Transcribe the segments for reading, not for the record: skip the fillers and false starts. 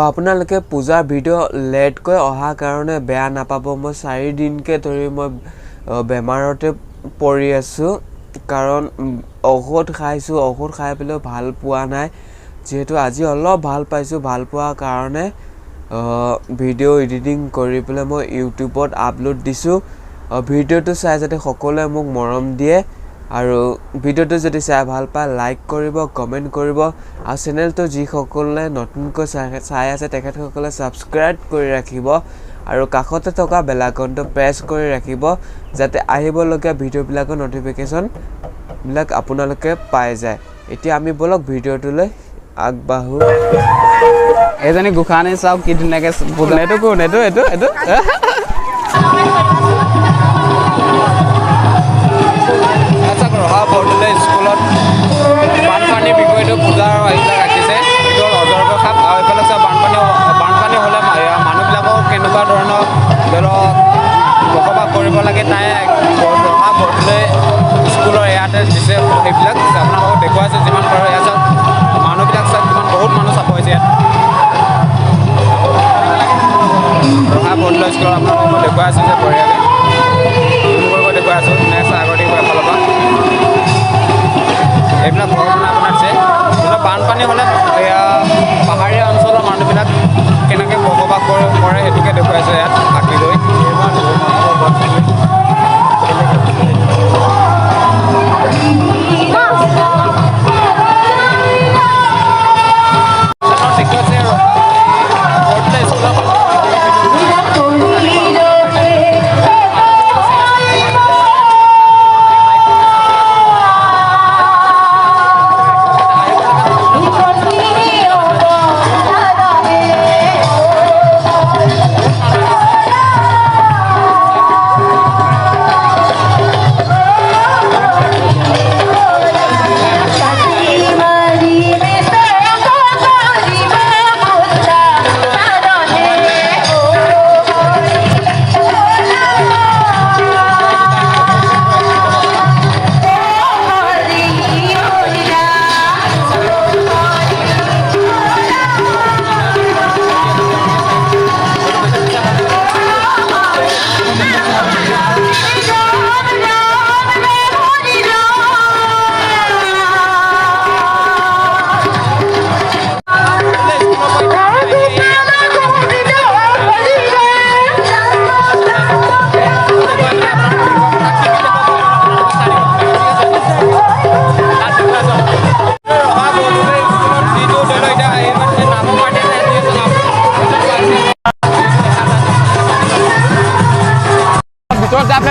আপোনালোকে পূজাৰ ভিডিঅ' লেটকৈ অহা কাৰণে বেয়া নাপাব মই 4 দিনকে ধৰি মই বেমাৰতে পৰি আছো কাৰণ ঔষধ খাইছো ঔষধ খাই পেলাই ভাল পোৱা নাই যেহেতু আজি অলপ ভাল পাইছো ভাল পোৱা কাৰণে ভিডিঅ' এডিটিং কৰি পেলাই মই ইউটিউবত আপলোড দিছো ভিডিঅ'টো চাই যাতে সকলোৱে মোক মৰম দিয়ে আৰু ভিডিঅ'টো যদি চাই ভাল পায় লাইক কৰিব কমেন্ট কৰিব আৰু চেনেলটো যি সকলে নতুনকৈ চাই আছে তেখেতসকলে সাবস্ক্ৰাইব কৰি ৰাখিব আৰু কাষতে থকা বেল আইকনটো প্ৰেছ কৰি ৰাখিব যাতে আহিবলগীয়া ভিডিঅ'বিলাকৰ নটিফিকেশন বিলাক আপোনালোকে পাই যায় এতিয়া আমি বলক ভিডিঅ'টোলৈ আগবাঢ়ো এজনী গুখানে চাওক কি ধুনীয়াকে বুনেটো কোন এটো বৰদলৈ স্কুলত বানপানী বিষয়টো পূজাৰ এইবিলাক ৰাখিছে এইটো অজৰ্ব খাপ আৰু এইফালে চাওক বানপানী হ'লে মানুহবিলাকক কেনেকুৱা ধৰণৰ ধৰক বসবাস কৰিব লাগে তাই ৰহা বৰদলৈ স্কুলৰ ইয়াতে দিছে সেইবিলাক আপোনালোকক দেখুৱাইছে যিমান পাৰোঁ এয়া চাওক মানুহবিলাক চাওক কিমান বহুত মানুহ চাব হৈছে ইয়াত ৰহা বৰদলৈ স্কুলত আপোনালোকক দেখুৱাই আছোঁ যে বঢ়িয়াকৈ দেখুৱাই আছোঁ নেক্সট আগতে এফালৰ পৰা এইবিলাক ঘৰ বনাই বনাইছে বানপানী হ'লে পাহাৰীয়া অঞ্চলৰ মানুহবিলাক কেনেকৈ বসবাস কৰে সেইটোকে দেখুৱাইছে ইয়াত আঁকি গৈ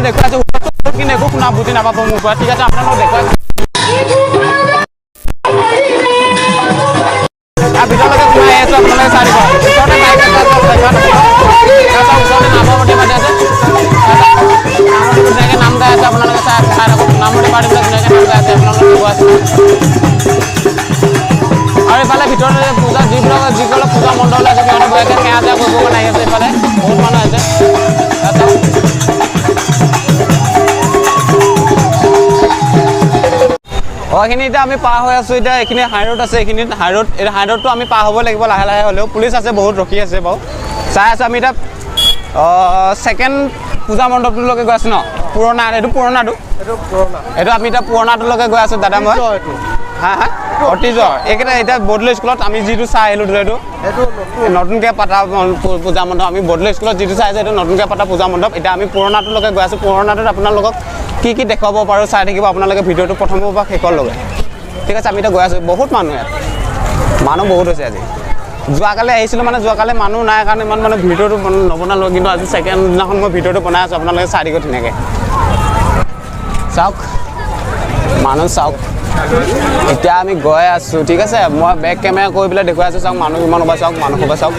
দেখুৱাইছোঁ কিন্তু একো শুনা বুজি নাপাব মোৰ পৰা ঠিক আছে আপোনালোকক দেখুৱাইছোঁ ভিতৰলৈকে সোমাই আছোঁ আপোনালোকে চাই দিব ওচৰতে বাইক আছে ওচৰতে নামৰমতি পাতি আছে ধুনীয়াকৈ নাম গাই আছে আপোনালোকে চাই থাকক নামৰমতি পাতিবিলাক ধুনীয়াকৈ নাম গাই আছে আপোনালোকে দেখুৱাইছোঁ আৰু এইফালে ভিতৰতে পূজা যিসকলে পূজা মণ্ডল আছে সিহঁতে বয়াকৈ সেৱা জেৱা কৰিব কাৰণে আহি আছে এইফালে বহুত মানুহ আছে এইখিনি এতিয়া আমি পাৰ হৈ আছোঁ এতিয়া এইখিনি হাইৰোড আছে এইখিনিত হাইৰোডটো আমি পাৰ হ'ব লাগিব লাহে লাহে হ'লেও পুলিচ আছে বহুত ৰখি আছে বাৰু চাই আছোঁ আমি এতিয়া ছেকেণ্ড পূজা মণ্ডপটোলৈকে গৈ আছোঁ ন পুৰণাটো এইটো আমি এতিয়া পুৰণাটোলৈকে গৈ আছোঁ দাদা মই হা অতীজৰ এইকেইটা এতিয়া বৰদলৈ স্কুলত আমি যিটো চাই আহিলোঁ এইটো নতুনকৈ পতা পূজা মণ্ডপ আমি বৰদলৈ স্কুলত যিটো চাই আছোঁ এইটো নতুনকৈ পতা পূজা মণ্ডপ এতিয়া আমি পুৰণাটোলৈকে গৈ আছোঁ পুৰণাটোত আপোনালোকক কি দেখুৱাব পাৰোঁ চাই থাকিব আপোনালোকে ভিডিঅ'টো প্ৰথমৰ পৰা শেষলৈকে ঠিক আছে আমি এতিয়া গৈ আছোঁ বহুত মানুহ ইয়াত মানুহ বহুত হৈছে আজি যোৱাকালি আহিছিলোঁ মানে যোৱাকালি মানুহ নাই কাৰণে ইমান মানে ভিডিঅ'টো নবনালোঁ কিন্তু আজি ছেকেণ্ড দিনাখন মই ভিডিঅ'টো বনাই আছোঁ আপোনালোকে চাই থাকিব ধুনীয়াকৈ চাওক মানুহ চাওক এতিয়া আমি গৈ আছোঁ ঠিক আছে মই বেক কেমেৰা কৰি পেলাই দেখুৱাই আছোঁ চাওক মানুহ কিমান হ'ব চাওক মানুহ হ'ব চাওক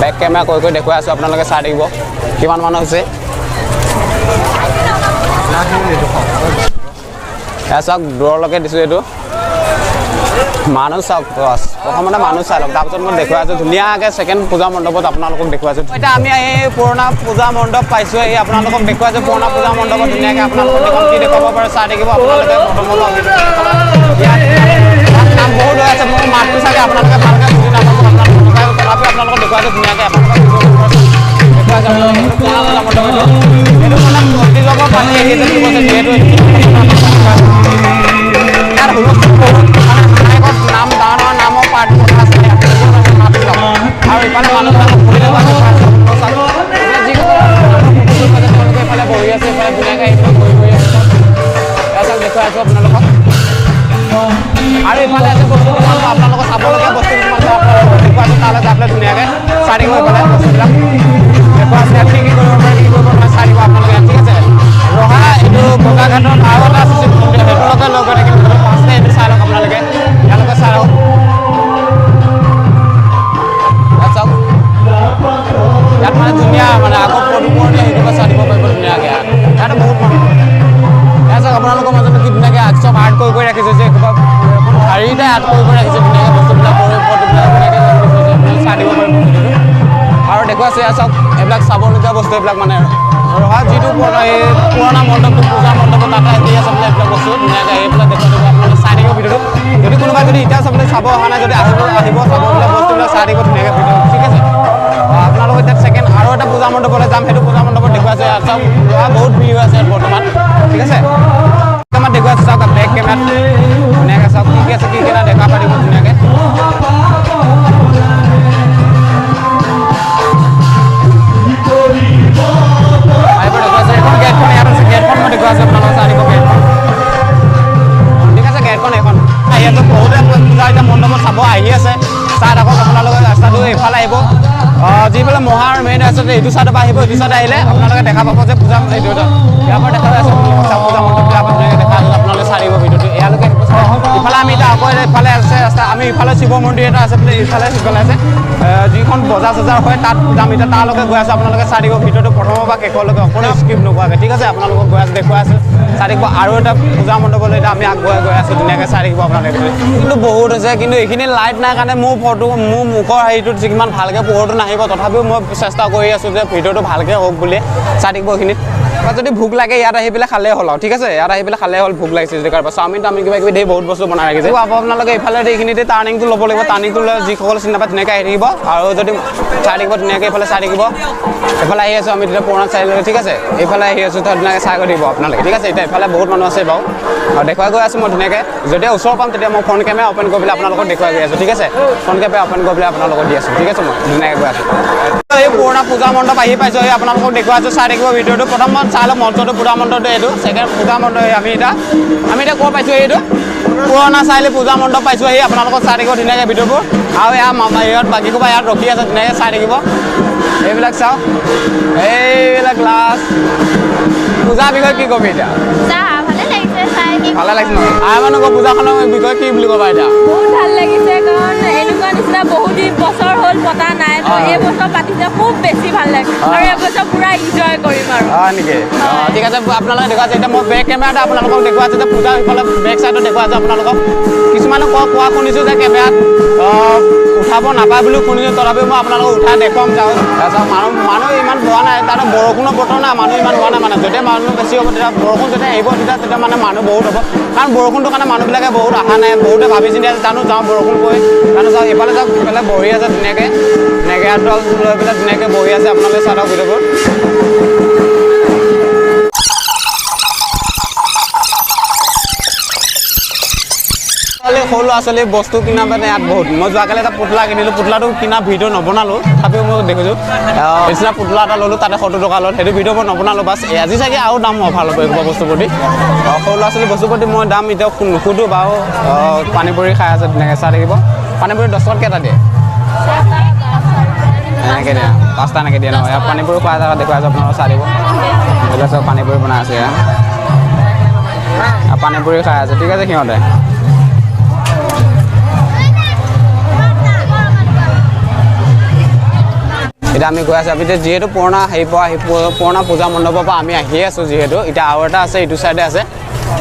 বেক কেমেৰা কৰি দেখুৱাই আছোঁ আপোনালোকে চাই থাকিব কিমান মানুহ হৈছে চাওক দূৰলৈকে দিছোঁ এইটো মানুহ চাওক প্ৰথমতে মানুহ চাই লওক তাৰপিছত মই দেখুৱাই আছোঁ ধুনীয়াকৈ ছেকেণ্ড পূজা মণ্ডপত আপোনালোকক দেখুৱাইছোঁ এতিয়া আমি এই পুৰণা পূজা মণ্ডপ পাইছোঁ এই আপোনালোকক দেখুৱাইছোঁ পুৰণা পূজা মণ্ডপত ধুনীয়াকৈ আপোনালোকক কি দেখুৱাব পাৰে চাই থাকিব আপোনালোকে প্ৰথমৰ নাম বহুত হৈ আছে মোৰ মাতটো চাগে আপোনালোকে ভালকৈ বুজি নাপাব তথাপি আপোনালোকক দেখুৱাইছোঁ ধুনীয়াকৈ আপোনালোকক দেখুৱাইছোঁ পুৰণা পূজা মণ্ডপ এইটো মানে অতীজৰ পৰা পানী আহি আছে কৈছে যিহেতু ইয়াত হুলস্থুল বহুত মানে নায়কৰ নাম ডাঙৰ ডাঙৰ নামৰ পাৰ্টি কথা আছে আৰু ইফালে মানুহবিলাকক বহি তেওঁলোকে এইফালে বহি আছে এইফালে ধুনীয়াকৈ এইফালে বহি আছে ইয়াত দেখুৱাই আছোঁ আপোনালোকক আৰু এইফালে আছে বস্তু কিছুমান আপোনালোকক চাবলগীয়া বস্তু কিছুমান দেখুৱাইছোঁ তালৈ যাই পেলাই ধুনীয়াকৈ চাই দিব এইফালে বস্তুবিলাক দেখুৱাইছোঁ ইয়াত কি কি কৰিব পাৰে কি কৰিব পাৰে চাই দিব আপোনালোকে ঠিক আছে ৰহা এইটো বগাঘাটত আৰু এটা আছে সেইটোলৈকে লৈ গৈ থাকিম ফাৰ্ষ্টে এইটো চাই লওক আপোনালোকে ইয়ালৈকে চাই লওক চাওক ইয়াত মানে ধুনীয়া মানে আকৌ পদুমৰণি সেইটোকে চাই দিব পাৰিব ধুনীয়াকৈ ইয়াত বহুত মানুহ ইয়াত চাওক আপোনালোকৰ মাজতে কি ধুনীয়াকৈ চব আৰ্ট কৰি ৰাখিছে যে কিবা এখন শাৰীতে আৰ্ট কৰি ৰাখিছে ধুনীয়াকৈ বস্তুবিলাক ফটোবিলাক ধুনীয়াকৈ চাই দিব পাৰিব আৰু দেখুৱাইছে ইয়াত চাওক এইবিলাক চাবলগীয়া বস্তু এইবিলাক মানে ৰহা যিটো পুৰণা মণ্ডপটো পূজা মণ্ডপত তাতে দি আছে বোলে এইবিলাক বস্তু ধুনীয়াকৈ এইবিলাক দেখুৱাই দিব আপোনালোকে চাই থাকিব ভিডিঅ'টো যদি কোনোবাই যদি এতিয়া চাবলৈ চাব অহা নাই যদি আহিব চাবলগীয়া বস্তুবিলাক চাই থাকিব ধুনীয়াকৈ ভিডিঅ' ঠিক আছে আপোনালোক এতিয়া ছেকেণ্ড আৰু এটা পূজা মণ্ডপলৈ যাম সেইটো পূজা মণ্ডপত দেখুৱাইছে ইয়াত চাওক ৰহা বহুত ভিৰ হৈ আছে ইয়াত বৰ্তমান ঠিক আছে আমাৰ দেখুৱাইছে চাওক বেক কেমেৰাত ধুনীয়াকৈ চাওক কি কি আছে কি কি নাই দেখা পাৰিব ধুনীয়াকৈ গেটখন মই দেখুৱাইছোঁ আপোনালোকে চাই দিব গেটখন ঠিক আছে গেটখন এইখন আহি আছে বহুতে পূজা এতিয়া মণ্ডপত চাব আহি আছে চাই থাকক আপোনালোকে ৰাস্তাটো এইফালে আহিব যিফালে মহাৰ মেইন ৰাস্তাটো এইটো চাইডৰ পৰা আহিব এইটো চাইডে আহিলে আপোনালোকে দেখা পাব যে পূজা এইটো ইয়াৰ পৰা দেখা পাইছে পূজা মণ্ডপটো আপোনালোকে দেখা আপোনালোকে চাই দিব ভিডিঅ'টো ইয়ালৈকে ইফালে আমি এতিয়া আকৌ ইফালে আছে ৰাস্তা আমি ইফালে শিৱ মন্দিৰ এটা আছে বোলে ইফালে সিফালে আছে যিখন বজাৰ চজাৰ হয় তাত যাম এতিয়া তালৈকে গৈ আছোঁ আপোনালোকে চাই দিব ভিডিঅ'টো প্ৰথমৰ পৰা শেষলৈকে অকণো স্কিপ নোপোৱাকৈ ঠিক আছে আপোনালোকক গৈ আছোঁ দেখুৱাই আছোঁ চাই থাকিব আৰু এটা পূজা মণ্ডপলৈ এতিয়া আমি আগুৱাই গৈ আছোঁ ধুনীয়াকৈ চাই থাকিব আপোনালোকে কিন্তু বহুত হৈছে কিন্তু এইখিনি লাইট নাই কাৰণে মোৰ মুখৰ হেৰিটোত যিমান ভালকৈ পোহৰটো নাহিব তথাপিও মই চেষ্টা কৰি আছোঁ যে ভিডিঅ'টো ভালকৈ হওক বুলি চাই থাকিব এইখিনিত যদি ভোক লাগে ইয়াত আহি পেলাই খালেই হ'ল আৰু ঠিক আছে ইয়াত আহি পেলাই খালেই হ'ল ভোক লাগিছে যদি কাৰোবাৰ চাওমিন টাউমিন কিবা কিবি ধেৰ বহুত বস্তু বনাই ৰাখিছে আপোনালোকে এইফালে এইখিনিতে টাৰ্ণিংটো ল'ব লাগিব টাৰ্ণিংটো লৈ যিসকল চিনি নাপায় ধুনীয়াকৈ আহি থাকিব আৰু যদি চাই থাকিব ধুনীয়াকৈ এইফালে চাই থাকিব এইফালে আহি আছোঁ আমি তেতিয়া পুৰণা চাৰিআলিলৈ ঠিক আছে এইফালে আহি আছোঁ তাত ধুনীয়াকৈ চাই গৈ দিব আপোনালোকে ঠিক আছে এতিয়া এইফালে বহুত মানুহ আছে বাৰু আৰু দেখুৱাই গৈ আছোঁ মই ধুনীয়াকৈ যেতিয়া ওচৰ পাম তেতিয়া মই ফ্ৰণ্ট কেমেৰা অ'পেন কৰি পেলাই আপোনালোকক দেখুৱাই গৈ আছোঁ ঠিক আছে ফ্ৰণ্ট কেমেৰা অ'পেন কৰি পেলাই আপোনালোকক দি আছোঁ ঠিক আছে মই ধুনীয়াকৈ গৈ আছোঁ এই পুৰণা পূজা মণ্ডপ আহি পাইছোঁ এই আপোনালোকক দেখুৱাই আছোঁ চাই থাকিব ভিডিঅ'টো প্ৰথমত চাই লওক মঞ্চটো পূজা মণ্ডপটো এইটো ছেকেণ্ড পূজা মণ্ডপ আমি এতিয়া ক'ত পাইছোঁ এইটো পুৰণা চাৰিআলি পূজা মণ্ডপ পাইছোঁ আহি আপোনালোকক চাই থাকিব ধুনীয়াকৈ ভিডিঅ'বোৰ আৰু ইয়াত বাকী ক'ৰবাত ইয়াত ৰখি আছে ধুনীয়াকৈ চাই থাকিব এইবিলাক চাওক এইবিলাক লাষ্ট পূজাৰ বিষয়ে কি ক'বি এতিয়া ভালে লাগিছে নহয় আপোনালোকৰ পূজাখনৰ বিষয়ে কি বুলি ক'বা এতিয়া বহুত ভাল লাগিছে কাৰণ এনেকুৱা নিচিনা বহুত দিন বছৰ হ'ল পতা নাই তো এই বছৰ পাতিছে খুব বেছি ভাল লাগে আৰু এই বছৰ পুৰা এনজয় কৰিম আৰু নেকি ঠিক আছে আপোনালোকে দেখুৱাইছে এতিয়া মই বেক কেমেৰাতে আপোনালোকক দেখুৱাইছোঁ যে পূজা সিফালে বেক চাইডত দেখুৱাইছোঁ আপোনালোকক কিছুমানে কোৱা শুনিছোঁ যে কেমেৰাত উঠাব নাপায় বুলিও শুনিছোঁ তথাপিও মই আপোনালোকক উঠাই দেখুৱাম যাওঁ তাৰপিছত মানুহ ইমান হোৱা নাই তাত বৰষুণৰ বতৰ নাই মানুহ ইমান হোৱা নাই মানে যেতিয়া মানুহ বেছি হ'ব তেতিয়া বৰষুণ যেতিয়া আহিব তেতিয়া মানে মানুহ বহুত হ'ব কাৰণ বৰষুণটোৰ কাৰণে মানুহবিলাকে বহুত অহা নাই বহুতে ভাবি চিন্তি আছে জানো যাওঁ বৰষুণ পৰি জানো যাওঁ এইফালে যাওক ইফালে বহি আছে ধুনীয়াকৈ নেগেৰা তল লৈ পেলাই ধুনীয়াকৈ বহি আছে আপোনালোকে চাই লওক ভিডিঅ'বোৰ সৰু ল'ৰা ছোৱালী বস্তু কিনা মানে ইয়াত বহুত মই যোৱাকালি এটা পুতলা কিনিলোঁ পুতলাটো কিনা ভিডিঅ' নবনালোঁ তথাপিও মই দেখিছোঁ নিচিনা পুতলা এটা ল'লোঁ তাতে 70 টকা ল'লোঁ সেইটো ভিডিঅ' মই নবনালোঁ বাছ আজি চাগে আৰু দাম অফাৰ ল'ব এইবোৰ বস্তুৰ প্ৰতি সৰু ল'ৰা ছোৱালী বস্তুৰ প্ৰতি মই দাম এতিয়াও নুসুধোঁ বাৰু পানী পুৰি খাই আছে ধুনীয়াকৈ চাই থাকিব পানী পুৰি 10 টকাত কেইটা দিয়ে এনেকৈ দিয়ে 5টা এনেকৈ দিয়ে নহয় ইয়াত পানী পুৰি খোৱা জেগা দেখুৱাই আছোঁ আপোনালোকে চাই দিব এইবিলাক চব পানী পুৰি বনাই আছে পানী পুৰি খাই আছে ঠিক আছে সিহঁতে এতিয়া আমি গৈ আছোঁ এতিয়া যিহেতু পুৰণা পুৰণা পূজা মণ্ডপৰ পৰা আমি আহি আছোঁ যিহেতু এতিয়া আৰু এটা আছে এইটো চাইডে আছে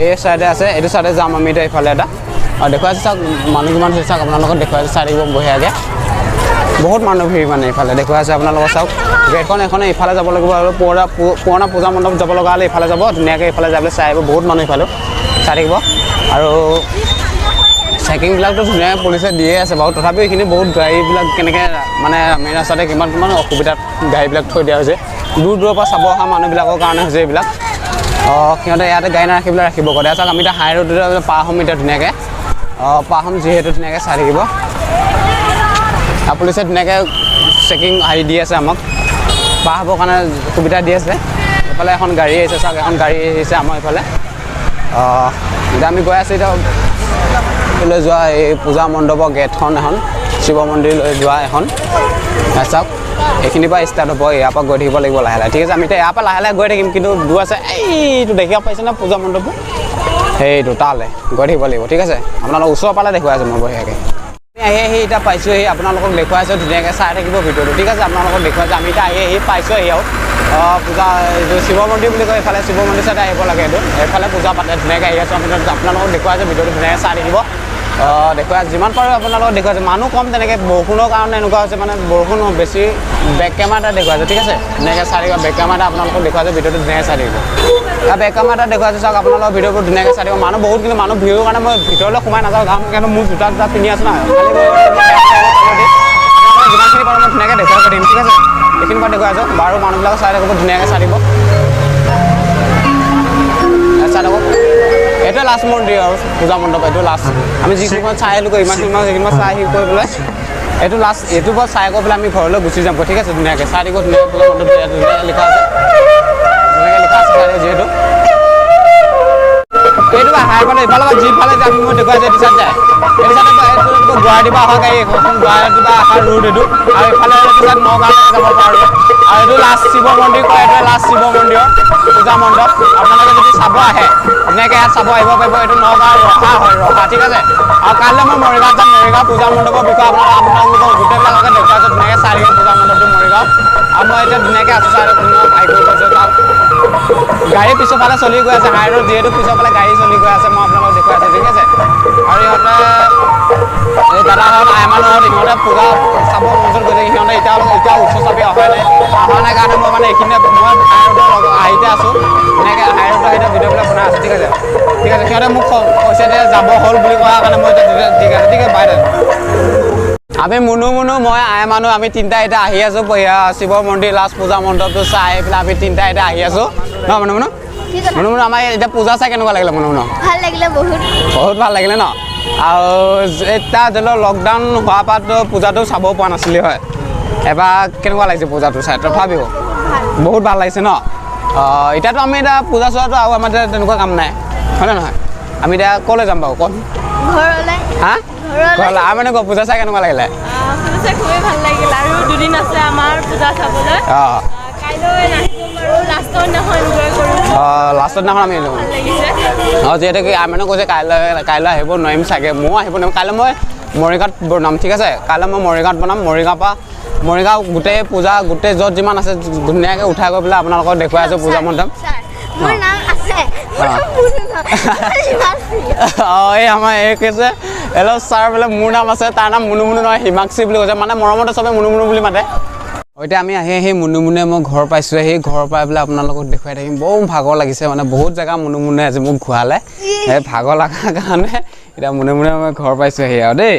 এই চাইডে আছে এইটো চাইডে যাম আমি এতিয়া ইফালে এটা আৰু দেখুৱাইছোঁ চাওক মানুহ কিমান হৈছে চাওক আপোনালোকক দেখুৱাইছোঁ চাই থাকিব বঢ়িয়াকৈ বহুত মানুহ ভিৰ মানে ইফালে দেখুৱাইছোঁ আপোনালোকক চাওক গেটখন এখনে ইফালে যাব লাগিব আৰু পুৰণা পূজা মণ্ডপ যাব লগা হ'লে ইফালে যাব ধুনীয়াকৈ ইফালে যাবলৈ চাই আহিব বহুত মানুহ ইফালেও চাই থাকিব আৰু চেকিংবিলাকতো ধুনীয়াকৈ পুলিচে দিয়ে আছে বাৰু তথাপিও এইখিনি বহুত গাড়ীবিলাক কেনেকৈ মানে মেইন ৰাস্তাতে কিমান কিমান অসুবিধাত গাড়ীবিলাক থৈ দিয়া হৈছে দূৰৰ পৰা চাব অহা মানুহবিলাকৰ কাৰণে হৈছে এইবিলাক সিহঁতে ইয়াতে গাড়ী নাৰাখিবলৈ ৰাখিব কৰে চাওক আমি এতিয়া হাই ৰোডতে পাৰ হ'ম এতিয়া ধুনীয়াকৈ পাৰ হ'ম যিহেতু ধুনীয়াকৈ চাই থাকিব আৰু পুলিচে ধুনীয়াকৈ চেকিং হেৰি দি আছে আমাক পাৰ হ'বৰ কাৰণে সুবিধা দি আছে এইফালে এখন গাড়ী আহিছে চাওক এখন গাড়ী আহিছে আমাৰ এইফালে এতিয়া আমি গৈ আছোঁ এতিয়া যোৱা এই পূজা মণ্ডপৰ গেটখন এখন শিৱ মন্দিৰলৈ যোৱা এখন চাওক এইখিনিৰ পৰা ষ্টাৰ্ট হ'ব ইয়াৰ পৰা গৈ থাকিব লাগিব লাহে লাহে ঠিক আছে আমি এতিয়া ইয়াৰ পৰা লাহে লাহে গৈ থাকিম কিন্তু দূৰ আছে এইটো দেখিব পাইছে না পূজা মণ্ডপটো সেইটো তালৈ গৈ থাকিব লাগিব ঠিক আছে আপোনালোক ওচৰৰ পালে দেখুৱাই আছোঁ মই বঢ়িয়াকৈ আহি এতিয়া পাইছোঁহি আপোনালোকক দেখুৱাইছোঁ ধুনীয়াকৈ চাই থাকিব ভিডিঅ'টো ঠিক আছে আপোনালোকক দেখুৱাইছোঁ আমি এতিয়া আহি পাইছোঁহি আৰু পূজা এইটো শিৱ মন্দিৰ বুলি কয় এইফালে শিৱ মন্দিৰ চাইডে আহিব লাগে এইটো এইফালে পূজা পাতে ধুনীয়াকৈ আহি আছোঁ আপোনালোকক দেখুৱাইছোঁ ভিডিঅ'টো ধুনীয়াকৈ চাই থাকিব দেখুৱাই যিমান পাৰোঁ আপোনালোকক দেখুৱাইছোঁ মানুহ কম তেনেকৈ বৰষুণৰ কাৰণে এনেকুৱা হৈছে মানে বৰষুণ বেছি বেক কেমেৰা এটা দেখুৱাইছোঁ ঠিক আছে ধুনীয়াকৈ চাই থাকিব বেক কেমেৰা এটা আপোনালোকক দেখুৱাইছোঁ ভিডিঅ'টো ধুনীয়াকৈ চাই থাকিব আৰু বেক কেমেৰা এটা দেখুৱাইছোঁ চাওক আপোনালোকৰ ভিডিঅ'বোৰ ধুনীয়াকৈ চাই থাকিব মানুহ বহুত কিন্তু মানুহ ভিৰৰ কাৰণে মই ভিতৰলৈ সোমাই নাযাওঁ কাৰণ কিন্তু মোৰ জোতা পিন্ধি আছোঁ না যিমানখিনি পাৰোঁ মই ধুনীয়াকৈ দেখুৱাই দিম ঠিক আছে এইখিনি পৰা দেখুৱাইছোঁ বাৰু মানুহবিলাকক চাই থাকিব ধুনীয়াকৈ চাই দিব চাই থাকক এইটোৱে লাষ্ট মন্দিৰ আৰু পূজা মণ্ডপ এইটো লাষ্ট আমি যিখিনি চাই আহিলোঁ ইমানখিনি সেইখিনি চাই আহি কৰি পেলাই এইটো লাষ্ট এইটোৰ পৰা চাই কৰি পেলাই আমি ঘৰলৈ গুচি যাম ঠিক আছে ধুনীয়াকৈ চাই দিব ধুনীয়াকৈ পূজা মণ্ডপ ধুনীয়াকৈ লিখা আছে ধুনীয়াকৈ লিখা আছে যিহেতু এইটো হাইফালে ইফালে পৰা যিফালে যে আমি মই দেখুৱাইছোঁ এইটো চাইড যায় এইটো চাইডে গুৱাহাটীৰ পৰা অহা গাড়ী এখন গুৱাহাটীৰ পৰা অহা ৰোড এইটো আৰু এইফালে এইটো চাইড নগাঁৱলৈ যাব পাৰোঁ আৰু এইটো লাষ্ট শিৱ মন্দিৰ কয় এইটোৱে লাষ্ট শিৱ মন্দিৰৰ পূজা মণ্ডপ আপোনালোকে যদি চাব আহে ধুনীয়াকৈ ইয়াত চাব আহিব পাৰিব এইটো নগাঁৱৰ ৰখা হয় ৰখা ঠিক আছে আৰু কাইলৈ মই মৰিগাঁৱত যাম মৰিগাঁও পূজা মণ্ডপৰ বিষয়ে আপোনালোকক গোটেইবিলাককে দেখুৱাইছোঁ ধুনীয়াকৈ চাই থাকিব পূজা মণ্ডপটো মৰিগাঁও আৰু মই এতিয়া ধুনীয়াকৈ আছোঁ চাই আহি কৰি গৈছোঁ তাত গাড়ী পিছৰফালে চলি গৈ আছে হাই ৰোড যিহেতু পিছৰফালে গাড়ী চলি গৈ আছে মই আপোনালোকক দেখুৱাইছোঁ ঠিক আছে আৰু ইহঁতে এই দাদাহঁত আইমানহঁত ইহঁতে পূজা চাব মঞ্চত গৈছে সিহঁতে এতিয়া ওচৰ চাপি অহা নাই কাৰণে মই মানে এইখিনিতে মই হাই ৰোডৰ লগত আহিতে আছোঁ এনেকৈ হাই ৰোডৰ এতিয়া ভিডিঅ'বিলাক বনাই আছোঁ ঠিক আছে সিহঁতে মোক কৈছে যে যাব হ'ল বুলি কোৱাৰ কাৰণে মই এতিয়া ঠিক আছে বাই আমি মুনু মই আই মানুহ আমি তিনিটা এতিয়া আহি আছোঁ শিৱ মন্দিৰ লাষ্ট পূজা মণ্ডপটো চাই পেলাই আমি তিনিটা এতিয়া আহি আছোঁ ন মুনু আমাৰ এতিয়া পূজা চাই কেনেকুৱা লাগিলে মুনু ভাল লাগিলে বহুত ভাল লাগিলে ন আৰু এতিয়া ধৰি লওক লকডাউন হোৱাৰ পৰাতো পূজাটো চাব পৰা নাছিলি হয় এবাৰ কেনেকুৱা লাগিছে পূজাটো চাই তথাপিও বহুত ভাল লাগিছে ন এতিয়াতো আমি এতিয়া পূজা চোৱাটো আৰু আমাৰ তেনেকুৱা কাম নাই হয়নে নহয় আমি এতিয়া ক'লৈ যাম বাৰু ক'ত হা ঘৰলৈ আৰু মানে পূজা চাই কেনেকুৱা লাগিলে খুবেই ভাল লাগিল আৰু দুদিন আছে আমাৰ পূজা চাবলৈ লাষ্টৰ দিনাখন আমি যিহেতু মানে কৈছে কাইলৈ আহিব নোৱাৰিম চাগে ময়ো আহিব নোৱাৰিম কাইলৈ মই মৰিগাঁৱত বনাম ঠিক আছে কাইলৈ মই মৰিগাঁৱত বনাম মৰিগাঁও গোটেই পূজা গোটেই য'ত যিমান আছে ধুনীয়াকৈ উঠাই গৈ পেলাই আপোনালোকক দেখুৱাই আছোঁ পূজা মণ্ডপ এই আমাৰ এই কৈছে হেল্ল' ছাৰ বোলে মোৰ নাম আছে তাৰ নাম মুনু নহয় হিমাক্ষী বুলি কৈছে মানে মৰমতে চবে মুনু বুলি মাতে এতিয়া আমি আহি মুনুমুনে মই ঘৰ পাইছোঁ সেই ঘৰ পাই পেলাই আপোনালোকক দেখুৱাই থাকিম বহুত ভাগৰ লাগিছে মানে বহুত জেগা মুনুমুনে আজি মোক ঘূৰালে সেই ভাগৰ লগাৰ কাৰণে এতিয়া মুনুমুনে মই ঘৰ পাইছোঁ আৰু দেই